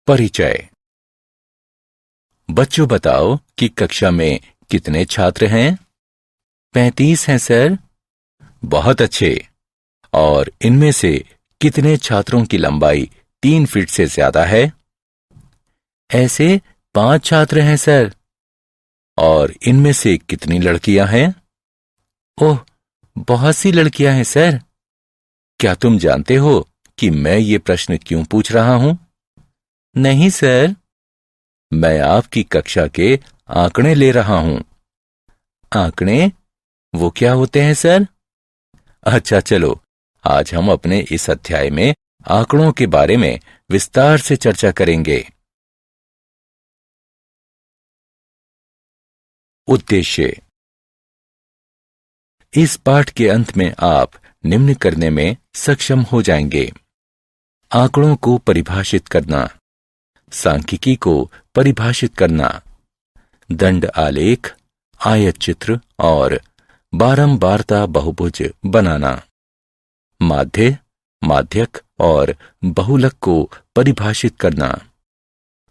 परिचय। बच्चों बताओ कि कक्षा में कितने छात्र हैं? 35 हैं सर। बहुत अच्छे। और इनमें से कितने छात्रों की लंबाई 3 फीट से ज्यादा है? ऐसे 5 छात्र हैं सर। और इनमें से कितनी लड़कियां हैं? ओह, बहुत सी लड़कियां हैं सर। क्या तुम जानते हो कि मैं ये प्रश्न क्यों पूछ रहा हूं? नहीं सर, मैं आपकी कक्षा के आंकड़े ले रहा हूं। आंकड़े? वो क्या होते हैं सर? अच्छा चलो, आज हम अपने इस अध्याय में आंकड़ों के बारे में विस्तार से चर्चा करेंगे। उद्देश्य। इस पाठ के अंत में आप निम्न करने में सक्षम हो जाएंगे: आंकड़ों को परिभाषित करना, सांख्यिकी को परिभाषित करना, दंड आलेख, आयत चित्र और बारंबारता बहुभुज बनाना, माध्य, माध्यक और बहुलक को परिभाषित करना,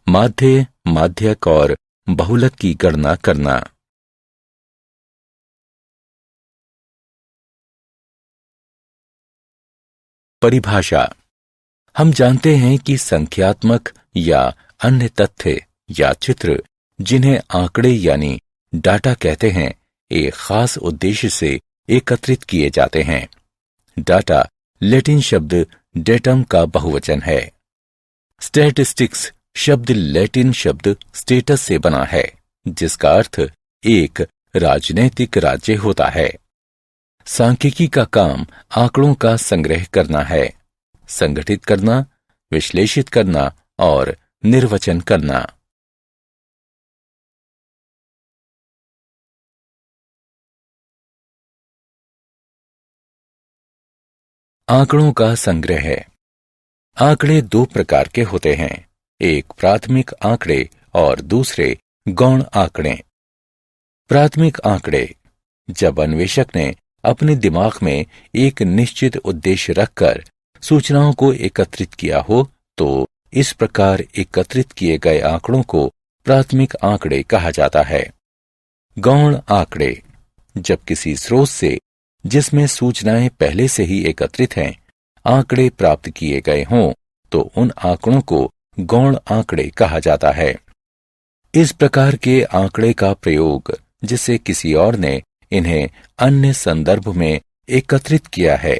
माध्य, माध्यक और बहुलक की गणना करना। परिभाषा। हम जानते हैं कि संख्यात्मक या अन्य तथ्य या चित्र, जिन्हें आंकड़े यानी डाटा कहते हैं, एक खास उद्देश्य से एकत्रित किए जाते हैं। डाटा लैटिन शब्द डेटम का बहुवचन है। स्टैटिस्टिक्स शब्द लैटिन शब्द स्टेटस से बना है, जिसका अर्थ एक राजनैतिक राज्य होता है। सांख्यिकी का काम आंकड़ों का संग्रह करना है, संगठित करना, विश्लेषित करना और निर्वचन करना। आंकड़ों का संग्रह है। आंकड़े 2 प्रकार के होते हैं, एक प्राथमिक आंकड़े और दूसरे गौण आंकड़े। प्राथमिक आंकड़े: जब अन्वेषक ने अपने दिमाग में एक निश्चित उद्देश्य रखकर सूचनाओं को एकत्रित किया हो, तो इस प्रकार एकत्रित किए गए आंकड़ों को प्राथमिक आंकड़े कहा जाता है। गौण आंकड़े: जब किसी स्रोत से, जिसमें सूचनाएं पहले से ही एकत्रित हैं, आंकड़े प्राप्त किए गए हों, तो उन आंकड़ों को गौण आंकड़े कहा जाता है। इस प्रकार के आंकड़े का प्रयोग, जिसे किसी और ने इन्हें अन्य संदर्भ में एकत्रित किया है,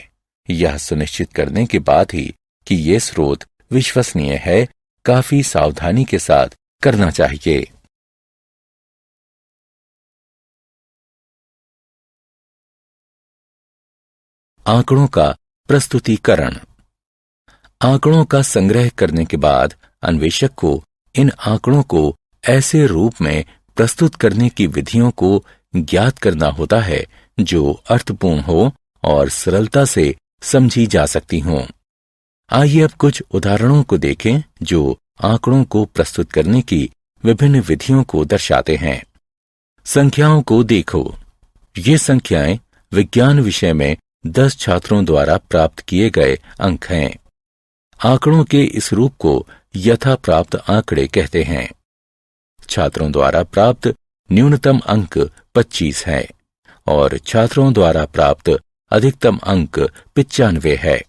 यह सुनिश्चित करने के बाद ही कि ये स्रोत विश्वसनीय है, काफी सावधानी के साथ करना चाहिए। आंकड़ों का प्रस्तुतिकरण। आंकड़ों का संग्रह करने के बाद अन्वेषक को इन आंकड़ों को ऐसे रूप में प्रस्तुत करने की विधियों को ज्ञात करना होता है जो अर्थपूर्ण हो और सरलता से समझी जा सकती हों। आइए अब कुछ उदाहरणों को देखें जो आंकड़ों को प्रस्तुत करने की विभिन्न विधियों को दर्शाते हैं। संख्याओं को देखो। ये संख्याएं विज्ञान विषय में 10 छात्रों द्वारा प्राप्त किए गए अंक हैं। आंकड़ों के इस रूप को यथा प्राप्त आंकड़े कहते हैं। छात्रों द्वारा प्राप्त न्यूनतम अंक 25 है और छात्रों द्वारा प्राप्त अधिकतम अंक 95 है।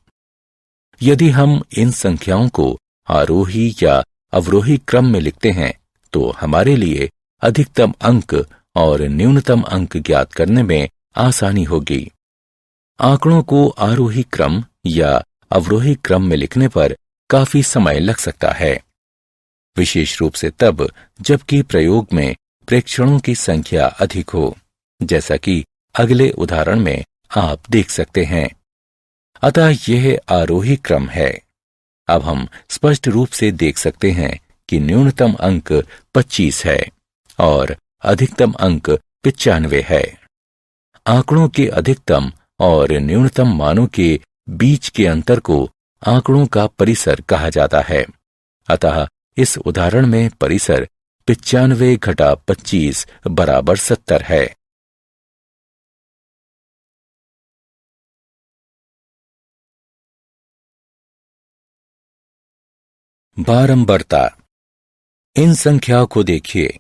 यदि हम इन संख्याओं को आरोही या अवरोही क्रम में लिखते हैं, तो हमारे लिए अधिकतम अंक और न्यूनतम अंक ज्ञात करने में आसानी होगी। आंकड़ों को आरोही क्रम या अवरोही क्रम में लिखने पर काफी समय लग सकता है, विशेष रूप से तब जबकि प्रयोग में प्रेक्षणों की संख्या अधिक हो, जैसा कि अगले उदाहरण में आप देख सकते हैं। अतः यह आरोही क्रम है। अब हम स्पष्ट रूप से देख सकते हैं कि न्यूनतम अंक 25 है और अधिकतम अंक 95 है। आंकड़ों के अधिकतम और न्यूनतम मानों के बीच के अंतर को आंकड़ों का परिसर कहा जाता है। अतः इस उदाहरण में परिसर 95 घटा 25 बराबर 70 है। बारंबारता। इन संख्याओं को देखिए।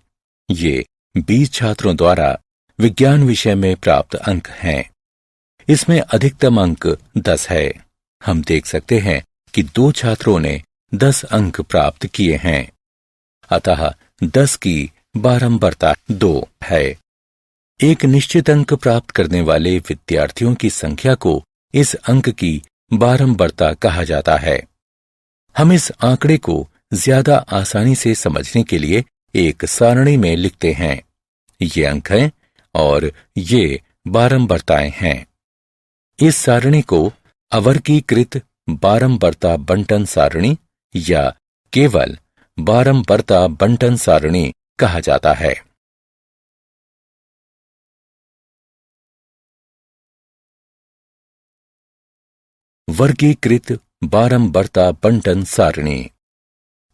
ये 20 छात्रों द्वारा विज्ञान विषय में प्राप्त अंक हैं। इसमें अधिकतम अंक 10 है। हम देख सकते हैं कि 2 छात्रों ने 10 अंक प्राप्त किए हैं। अतः 10 की बारंबारता 2 है। एक निश्चित अंक प्राप्त करने वाले विद्यार्थियों की संख्या को इस अंक की बारंबारता कहा जाता है। हम इस आंकड़े को ज्यादा आसानी से समझने के लिए एक सारणी में लिखते हैं। ये अंक हैं और ये बारंबारताएं हैं। इस सारणी को अवर्गीकृत बारंबारता बंटन सारणी या केवल बारंबारता बंटन सारणी कहा जाता है। वर्गीकृत बारंबारता बंटन सारणी।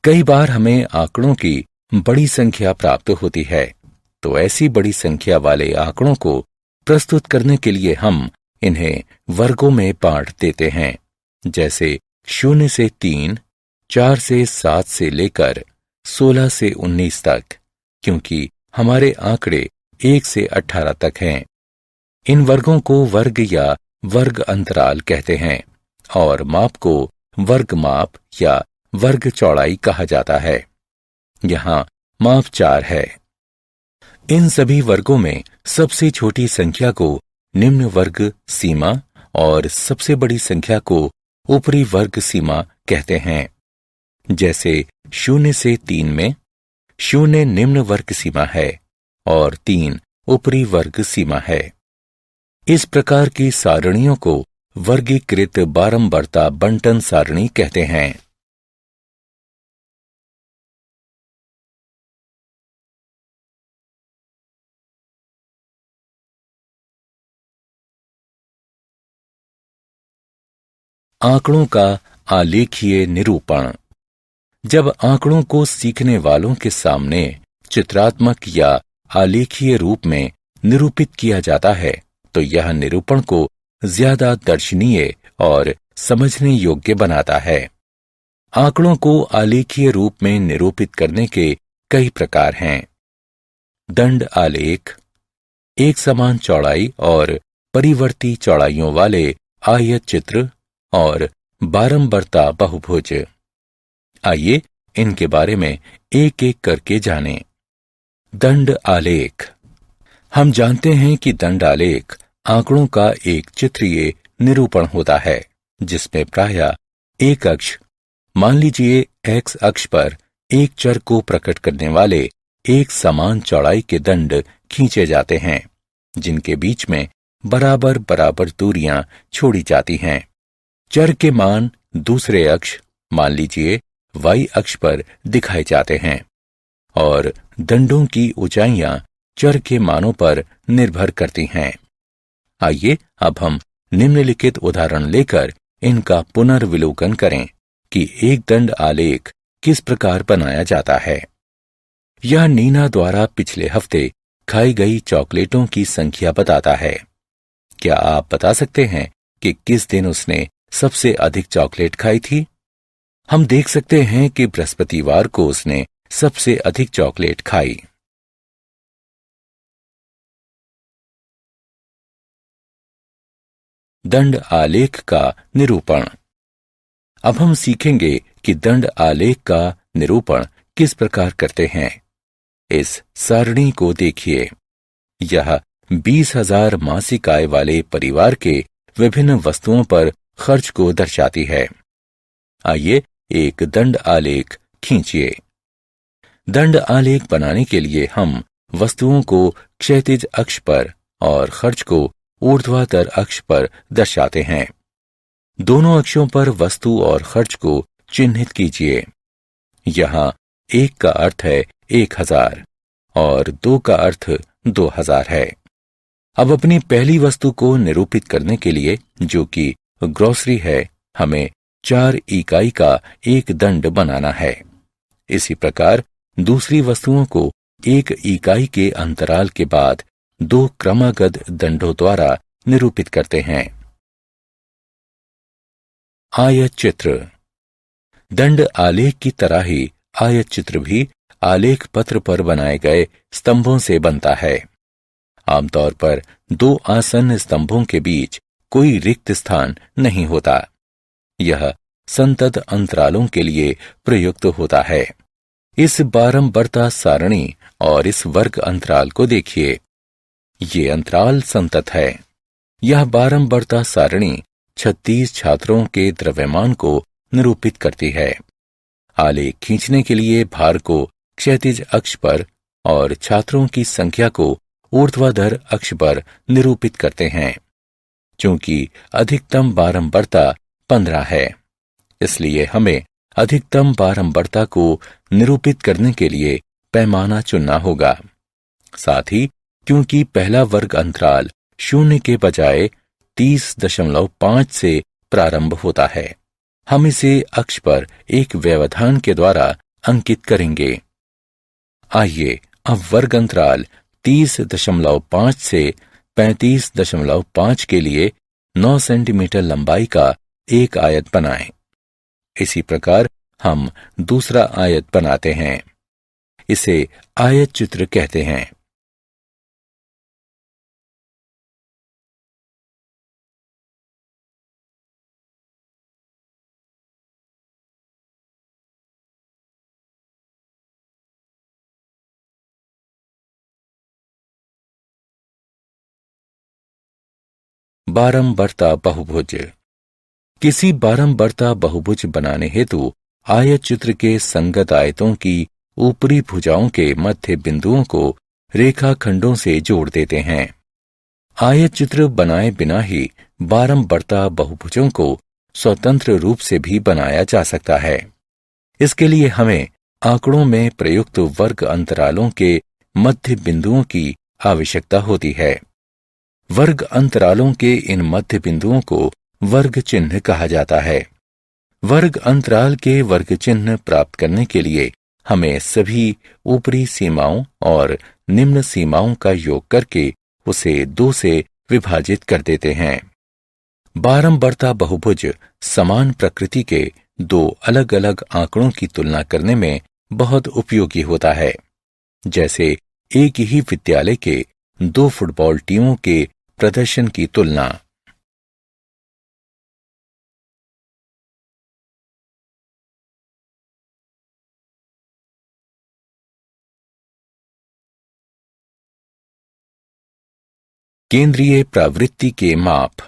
कई बार हमें आंकड़ों की बड़ी संख्या प्राप्त होती है, तो ऐसी बड़ी संख्या वाले आंकड़ों को प्रस्तुत करने के लिए हम इन्हें वर्गों में बांट देते हैं, जैसे 0 से 3, 4 से 7 से लेकर 16 से 19 तक, क्योंकि हमारे आंकड़े 1 से 18 तक हैं। इन वर्गों को वर्ग या वर्ग अंतराल कहते हैं और माप को वर्ग माप या वर्ग चौड़ाई कहा जाता है। यहाँ माप 4 है। इन सभी वर्गों में सबसे छोटी संख्या को निम्न वर्ग सीमा और सबसे बड़ी संख्या को ऊपरी वर्ग सीमा कहते हैं। जैसे 0 से 3 में 0 निम्न वर्ग सीमा है और 3 ऊपरी वर्ग सीमा है। इस प्रकार की सारणियों को वर्गीकृत बारंबारता बंटन सारणी कहते हैं। आंकड़ों का आलेखीय निरूपण। जब आंकड़ों को सीखने वालों के सामने चित्रात्मक या आलेखीय रूप में निरूपित किया जाता है, तो यह निरूपण को ज्यादा दर्शनीय और समझने योग्य बनाता है। आंकड़ों को आलेखीय रूप में निरूपित करने के कई प्रकार हैं। दंड आलेख, एक समान चौड़ाई और परिवर्ती चौड़ाइयों वाले आयत चित्र और बारंबारता बहुभुज। आइए इनके बारे में एक एक करके जानें। दंड आलेख। हम जानते हैं कि दंड आलेख आंकड़ों का एक चित्रीय निरूपण होता है, जिसमें प्रायः एक अक्ष, मान लीजिए एक्स अक्ष पर एक चर को प्रकट करने वाले एक समान चौड़ाई के दंड खींचे जाते हैं, जिनके बीच में बराबर बराबर दूरियां छोड़ी जाती हैं। चर के मान दूसरे अक्ष, मान लीजिए वाई अक्ष पर दिखाए जाते हैं और दंडों की ऊंचाइयां चर के मानों पर निर्भर करती हैं। आइए अब हम निम्नलिखित उदाहरण लेकर इनका पुनर्विलोकन करें कि एक दंड आलेख किस प्रकार बनाया जाता है। यह नीना द्वारा पिछले हफ्ते खाई गई चॉकलेटों की संख्या बताता है। क्या आप बता सकते हैं कि किस दिन उसने सबसे अधिक चॉकलेट खाई थी? हम देख सकते हैं कि बृहस्पतिवार को उसने सबसे अधिक चॉकलेट खाई। दंड आलेख का निरूपण। अब हम सीखेंगे कि दंड आलेख का निरूपण किस प्रकार करते हैं। इस सारणी को देखिए। यह 20,000 मासिक आय वाले परिवार के विभिन्न वस्तुओं पर खर्च को दर्शाती है। आइए एक दंड आलेख खींचिए। दंड आलेख बनाने के लिए हम वस्तुओं को क्षैतिज अक्ष पर और खर्च को ऊर्ध्वाधर अक्ष पर दर्शाते हैं। दोनों अक्षों पर वस्तु और खर्च को चिन्हित कीजिए। यहाँ 1 का अर्थ है 1000 और 2 का अर्थ 2000 है। अब अपनी पहली वस्तु को निरूपित करने के लिए, जो कि ग्रोसरी है, हमें 4 इकाई का एक दंड बनाना है। इसी प्रकार दूसरी वस्तुओं को 1 इकाई के अंतराल के बाद 2 क्रमागत दंडों द्वारा निरूपित करते हैं। आयत चित्र। दंड आलेख की तरह ही आयत चित्र भी आलेख पत्र पर बनाए गए स्तंभों से बनता है। आमतौर पर दो आसन्न स्तंभों के बीच कोई रिक्त स्थान नहीं होता। यह संतत अंतरालों के लिए प्रयुक्त होता है। इस बारंबारता सारणी और इस वर्ग अंतराल को देखिए। ये अंतराल संतत है। यह बारंबारता सारणी 36 छात्रों के द्रव्यमान को निरूपित करती है। आलेख खींचने के लिए भार को क्षैतिज अक्ष पर और छात्रों की संख्या को ऊर्ध्वाधर अक्ष पर निरूपित करते हैं। चूंकि अधिकतम बारंबारता 15 है, इसलिए हमें अधिकतम बारंबारता को निरूपित करने के लिए पैमाना चुनना होगा। साथ ही क्योंकि पहला वर्ग अंतराल 0 के बजाय 30.5 से प्रारंभ होता है, हम इसे अक्ष पर एक व्यवधान के द्वारा अंकित करेंगे। आइए अब वर्ग अंतराल 30.5 से 35.5 के लिए 9 सेंटीमीटर लंबाई का एक आयत बनाएं। इसी प्रकार हम दूसरा आयत बनाते हैं। इसे आयत चित्र कहते हैं। बारंबारता बहुभुज। किसी बारंबारता बहुभुज बनाने हेतु आयत चित्र के संगत आयतों की ऊपरी भुजाओं के मध्य बिंदुओं को रेखाखंडों से जोड़ देते हैं। आयत चित्र बनाए बिना ही बारंबारता बहुभुजों को स्वतंत्र रूप से भी बनाया जा सकता है। इसके लिए हमें आंकड़ों में प्रयुक्त वर्ग अंतरालों के मध्य बिंदुओं की आवश्यकता होती है। वर्ग अंतरालों के इन मध्य बिंदुओं को वर्ग चिन्ह कहा जाता है। वर्ग अंतराल के वर्ग चिन्ह प्राप्त करने के लिए हमें सभी ऊपरी सीमाओं और निम्न सीमाओं का योग करके उसे 2 से विभाजित कर देते हैं। बारंबारता बहुभुज समान प्रकृति के दो अलग अलग आंकड़ों की तुलना करने में बहुत उपयोगी होता है। जैसे एक ही विद्यालय के 2 फुटबॉल टीमों के प्रदर्शन की तुलना। केंद्रीय प्रवृत्ति के माप।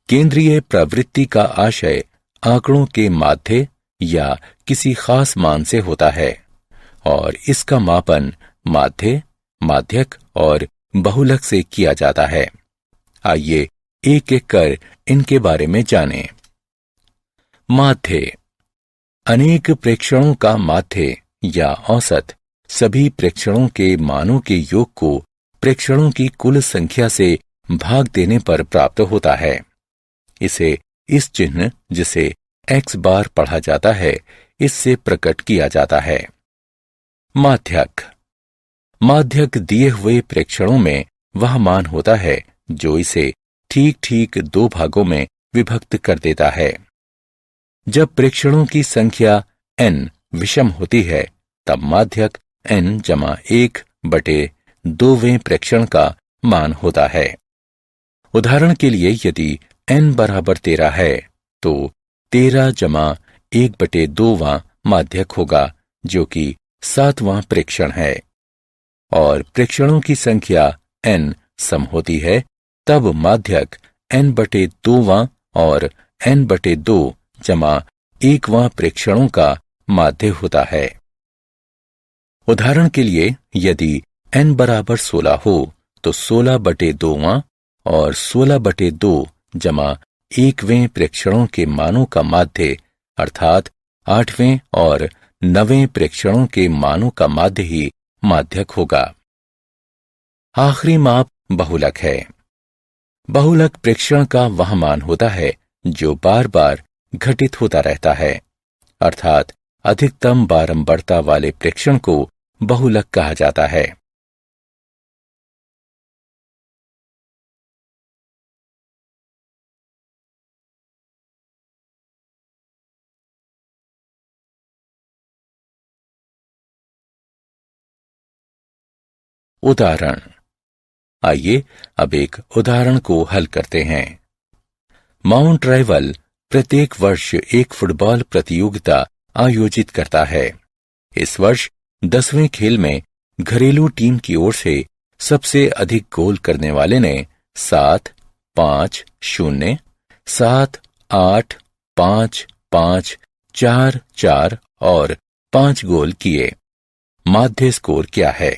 केंद्रीय प्रवृत्ति का आशय आंकड़ों के माध्य या किसी खास मान से होता है और इसका मापन माध्य, माध्यक और बहुलक से किया जाता है। आइए एक एक कर इनके बारे में जानें। माध्य। अनेक प्रेक्षणों का माध्य या औसत सभी प्रेक्षणों के मानों के योग को प्रेक्षणों की कुल संख्या से भाग देने पर प्राप्त होता है। इसे इस चिन्ह जिसे x बार पढ़ा जाता है, इससे प्रकट किया जाता है। माध्यक। माध्यक दिए हुए प्रेक्षणों में वह मान होता है जो इसे ठीक ठीक 2 भागों में विभक्त कर देता है। जब प्रेक्षणों की संख्या n विषम होती है, तब माध्यक n जमा 1/2वें प्रेक्षण का मान होता है। उदाहरण के लिए यदि n बराबर 13 है, तो 13 जमा 1/2वां माध्यक होगा, जो कि 7वां प्रेक्षण है। और प्रेक्षणों की संख्या n सम होती है, तब माध्यक n/2वां और n/2 जमा 1वां प्रेक्षणों का माध्य होता है। उदाहरण के लिए यदि n बराबर 16 हो, तो 16/2वां और 16/2 जमा 1वें प्रेक्षणों के मानों का माध्य अर्थात 8वें और 9वें प्रेक्षणों के मानों का माध्य ही माध्यक होगा। आखिरी माप बहुलक है। बहुलक प्रेक्षण का वह मान होता है जो बार बार घटित होता रहता है, अर्थात अधिकतम बारंबारता वाले प्रेक्षण को बहुलक कहा जाता है। उदाहरण। आइए अब एक उदाहरण को हल करते हैं। माउंट राइवल प्रत्येक वर्ष एक फुटबॉल प्रतियोगिता आयोजित करता है। इस वर्ष 10वें खेल में घरेलू टीम की ओर से सबसे अधिक गोल करने वाले ने 7, 5, 0, 7, 8, 5, 5, 4, 4 और 5 गोल किए। माध्य स्कोर क्या है?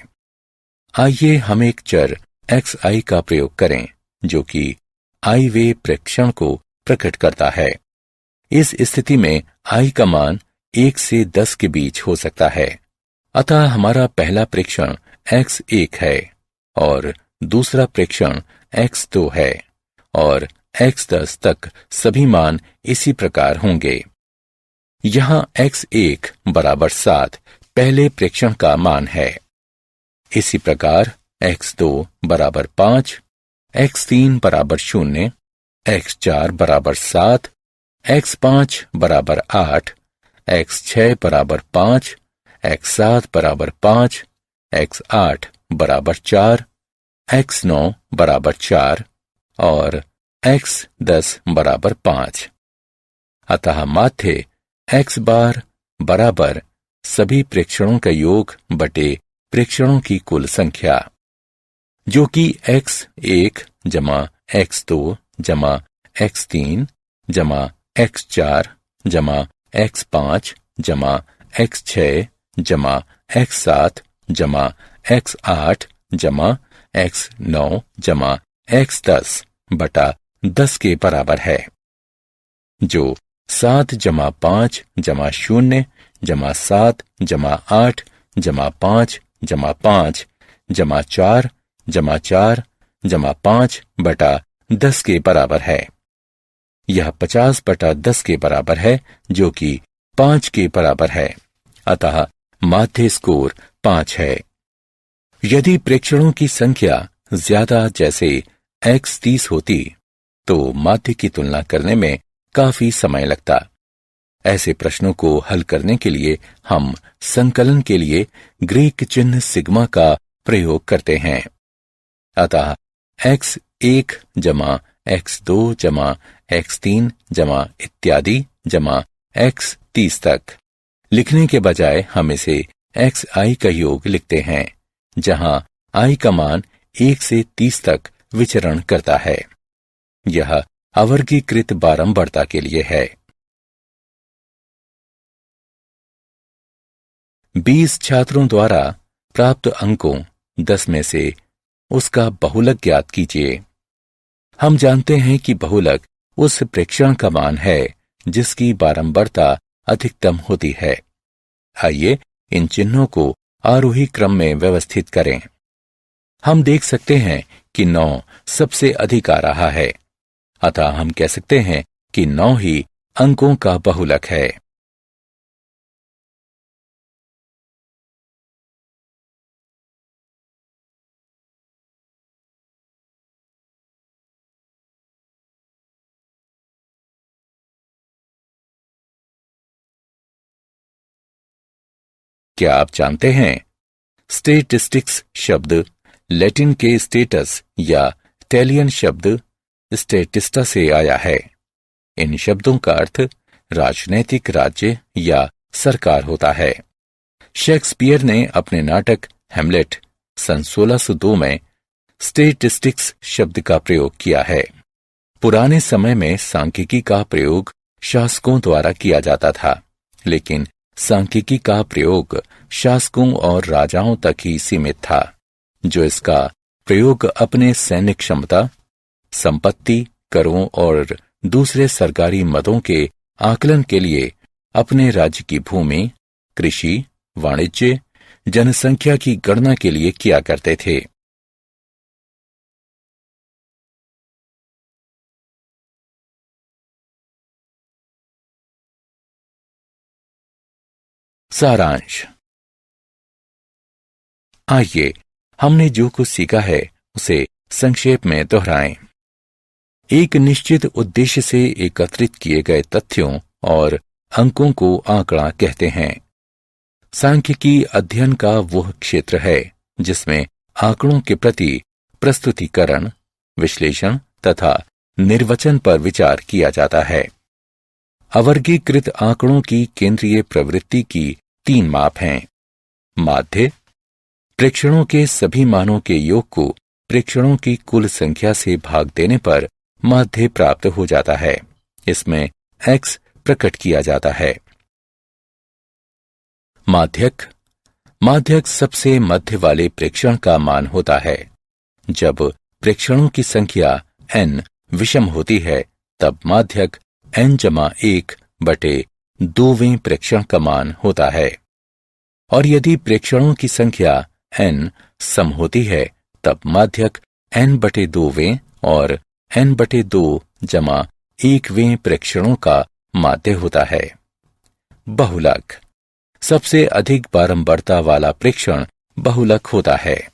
आइए हम एक चर xi का प्रयोग करें जो कि i वे प्रेक्षण को प्रकट करता है। इस स्थिति में i का मान 1 से 10 के बीच हो सकता है। अतः हमारा पहला प्रेक्षण x1 है और दूसरा प्रेक्षण x2 है और x10 तक सभी मान इसी प्रकार होंगे। यहाँ x1 बराबर 7 पहले प्रेक्षण का मान है। इसी प्रकार x2 बराबर 5, x3 बराबर 0, x4 बराबर 7, x5 बराबर 8, x6 बराबर 5, x7 बराबर 5, x8 बराबर 4, x9 बराबर 4 और x10 बराबर 5। अतः माध्य x बार बराबर सभी प्रेक्षणों का योग बटे प्रेक्षणों की कुल संख्या, जो कि x1 जमा x2 जमा x3 जमा x4 जमा x5 जमा x6 जमा x7 जमा x8 जमा x9 जमा x10 बटा 10 के बराबर है, जो 7 जमा 5 जमा 0 जमा 7 जमा 8 जमा 5 जमा 5 जमा 4 जमा 4 जमा 5 बटा 10 के बराबर है। यह 50 बटा 10 के बराबर है, जो कि 5 के बराबर है। अतः माध्य स्कोर 5 है। यदि प्रेक्षणों की संख्या ज्यादा जैसे x30 होती तो माध्य की तुलना करने में काफी समय लगता। ऐसे प्रश्नों को हल करने के लिए हम संकलन के लिए ग्रीक चिन्ह सिग्मा का प्रयोग करते हैं। अतः x1 जमा x2 जमा x3 जमा इत्यादि जमा x30 तक लिखने के बजाय हम इसे xi का योग लिखते हैं, जहां i का मान 1 से 30 तक विचरण करता है। यह अवर्गीकृत बारंबारता के लिए है। 20 छात्रों द्वारा प्राप्त अंकों 10 में से उसका बहुलक ज्ञात कीजिए। हम जानते हैं कि बहुलक उस प्रेक्षण का मान है जिसकी बारंबारता अधिकतम होती है। आइए इन चिन्हों को आरोही क्रम में व्यवस्थित करें। हम देख सकते हैं कि 9 सबसे अधिक आ रहा है, अतः हम कह सकते हैं कि 9 ही अंकों का बहुलक है। क्या आप जानते हैं, स्टेटिस्टिक्स शब्द लैटिन के स्टेटस या इटालियन शब्द स्टेटिस्टा से आया है। इन शब्दों का अर्थ राजनैतिक राज्य या सरकार होता है। शेक्सपियर ने अपने नाटक हैमलेट सन 1602 में स्टेटिस्टिक्स शब्द का प्रयोग किया है। पुराने समय में सांख्यिकी का प्रयोग शासकों द्वारा किया जाता था, लेकिन सांख्यिकी का प्रयोग शासकों और राजाओं तक ही सीमित था, जो इसका प्रयोग अपने सैन्य क्षमता, संपत्ति, करों और दूसरे सरकारी मदों के आकलन के लिए अपने राज्य की भूमि, कृषि, वाणिज्य, जनसंख्या की गणना के लिए किया करते थे। सारांश। आइए हमने जो कुछ सीखा है उसे संक्षेप में दोहराएं। एक निश्चित उद्देश्य से एकत्रित किए गए तथ्यों और अंकों को आंकड़ा कहते हैं। सांख्यिकी अध्ययन का वह क्षेत्र है जिसमें आंकड़ों के प्रति प्रस्तुतिकरण, विश्लेषण तथा निर्वचन पर विचार किया जाता है। अवर्गीकृत आंकड़ों की केंद्रीय प्रवृत्ति की 3 माप हैं। माध्य, प्रेक्षणों के सभी मानों के योग को प्रेक्षणों की कुल संख्या से भाग देने पर माध्य प्राप्त हो जाता है। इसमें x प्रकट किया जाता है। माध्यक, माध्यक सबसे मध्य वाले प्रेक्षण का मान होता है। जब प्रेक्षणों की संख्या n विषम होती है तब माध्यक n/1/2वें प्रेक्षण का मान होता है, और यदि प्रेक्षणों की संख्या n सम होती है तब माध्यक n/2वें और n/2 = 1वें प्रेक्षणों का माध्य होता है। बहुलक, सबसे अधिक बारंबारता वाला प्रेक्षण बहुलक होता है।